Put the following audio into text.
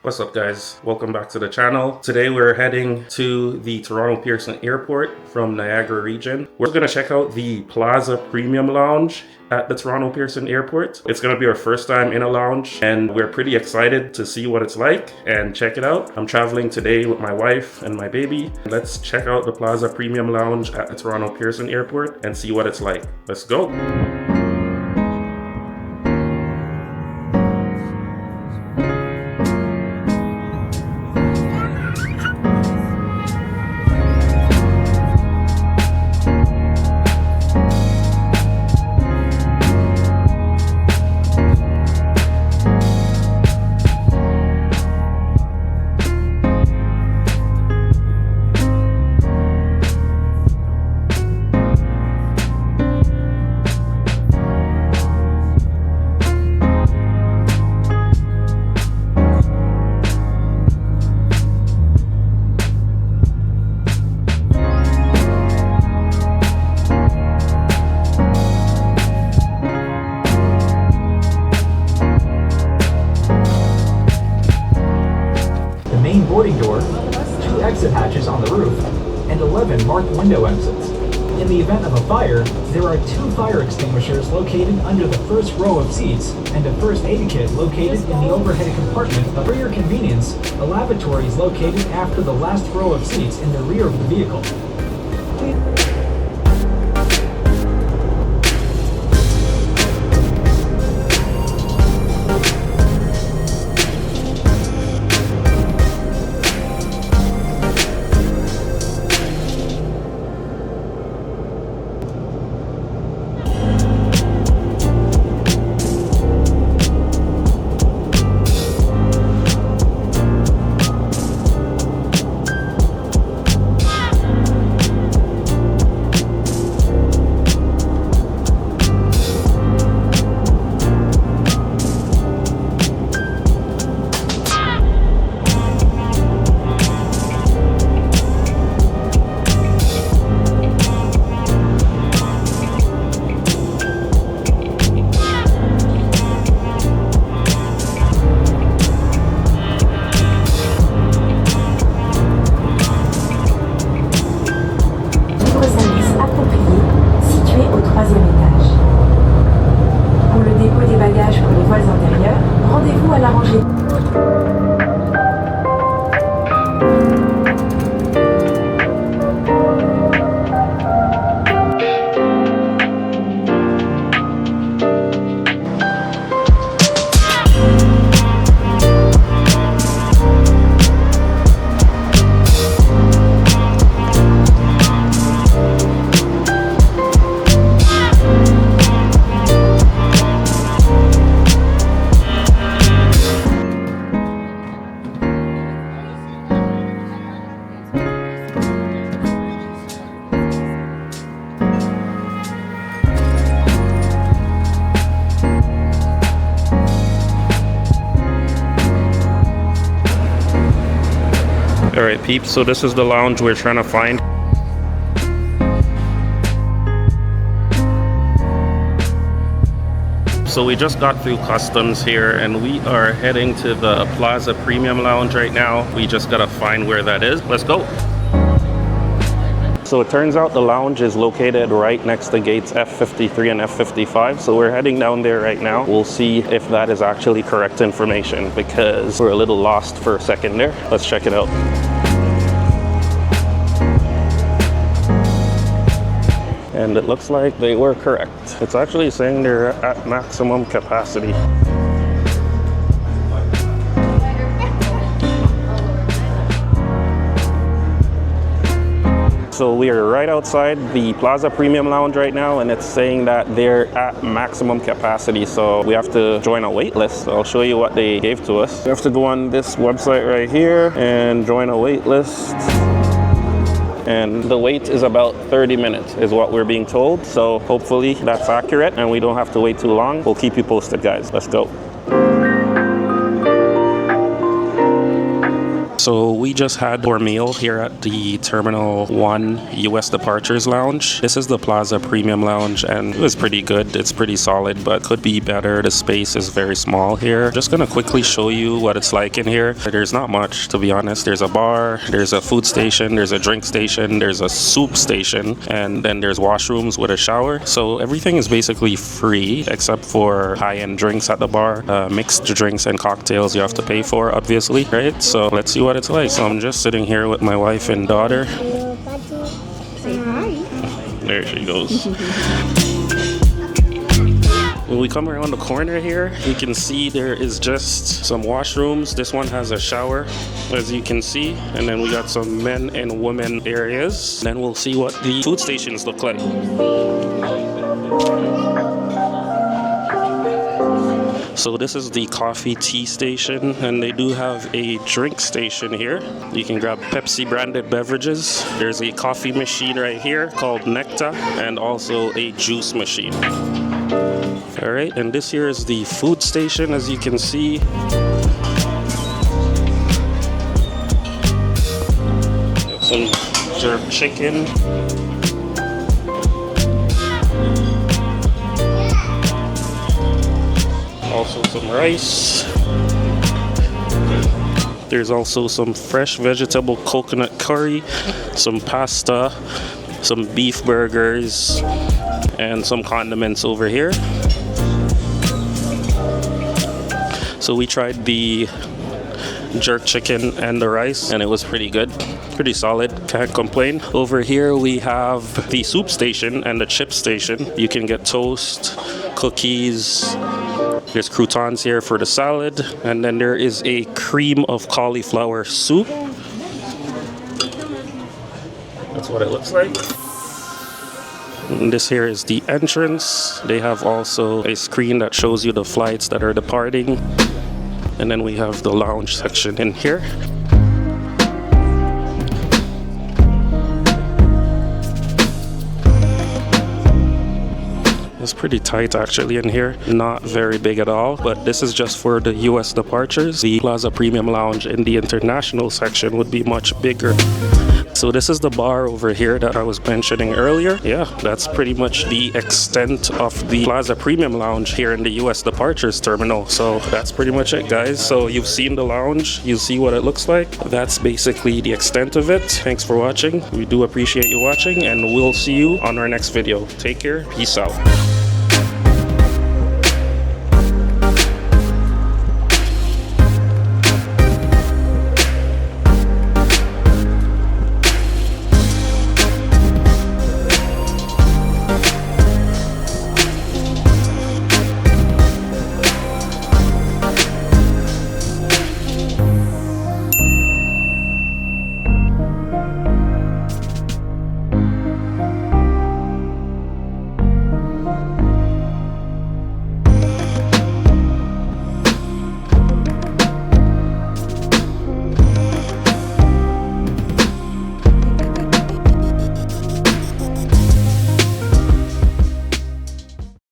What's up guys, welcome back to the channel. Today we're heading to the Toronto Pearson Airport from Niagara region. We're going to check out the Plaza Premium Lounge at the Toronto Pearson Airport. It's going to be our first time in a lounge and we're pretty excited to see what it's like and check it out. I'm traveling today with my wife and my baby. Let's check out the Plaza Premium Lounge at the Toronto Pearson Airport and see what it's like. Let's go. Main boarding door, 2 exit hatches on the roof, and 11 marked window exits. In the event of a fire, there are 2 fire extinguishers located under the first row of seats and a first aid kit located in the overhead compartment. For your convenience, a lavatory is located after the last row of seats in the rear of the vehicle. Rendez-vous à la rangée. Alright peeps, so this is the lounge we're trying to find. So we just got through customs here and we are heading to the Plaza Premium Lounge right now. We just gotta find where that is. Let's go. So it turns out the lounge is located right next to gates F53 and F55. So we're heading down there right now. We'll see if that is actually correct information because we're a little lost for a second there. Let's check it out. And it looks like they were correct. It's actually saying they're at maximum capacity. So we are right outside the Plaza Premium Lounge right now and it's saying that they're at maximum capacity. So we have to join a wait list. I'll show you what they gave to us. We have to go on this website right here and join a wait list. And the wait is about 30 minutes is what we're being told. So hopefully that's accurate and we don't have to wait too long. We'll keep you posted guys. Let's go. So So we just had our meal here at the Terminal 1 US Departures Lounge. This is the Plaza Premium Lounge, and it was pretty good. It's pretty solid, but could be better. The space is very small here. Just gonna quickly show you what it's like in here. There's not much, to be honest. There's a bar, there's a food station, there's a drink station, there's a soup station, and then there's washrooms with a shower. So everything is basically free except for high-end drinks at the bar. Mixed drinks and cocktails you have to pay for, obviously, right? So let's see what it's like. So I'm just sitting here with my wife and daughter. Say hi. There she goes. When we come around the corner here, you can see there is just some washrooms. This one has a shower, as you can see. And then we got some men and women areas. Then we'll see what the food stations look like. So this is the coffee tea station, and they do have a drink station here. You can grab Pepsi branded beverages. There's a coffee machine right here called Nectar, and also a juice machine. All right, and this here is the food station, as you can see. Some jerk chicken. Also some rice. There's also some fresh vegetable coconut curry, some pasta, some beef burgers, and some condiments over here. So we tried the jerk chicken and the rice, and it was pretty good, pretty solid, can't complain. Over here we have the soup station and the chip station. You can get toast, cookies, there's croutons here for the salad, and then there is a cream of cauliflower soup. That's what it looks like. And this here is the entrance. They have also a screen that shows you the flights that are departing. And then we have the lounge section in here. It's pretty tight actually in here, not very big at all, but this is just for the US departures. The Plaza Premium Lounge in the international section would be much bigger. So this is the bar over here that I was mentioning earlier. Yeah, that's pretty much the extent of the Plaza Premium Lounge here in the US Departures Terminal. So that's pretty much it, guys. So you've seen the lounge, you see what it looks like. That's basically the extent of it. Thanks for watching. We do appreciate you watching, and we'll see you on our next video. Take care. Peace out.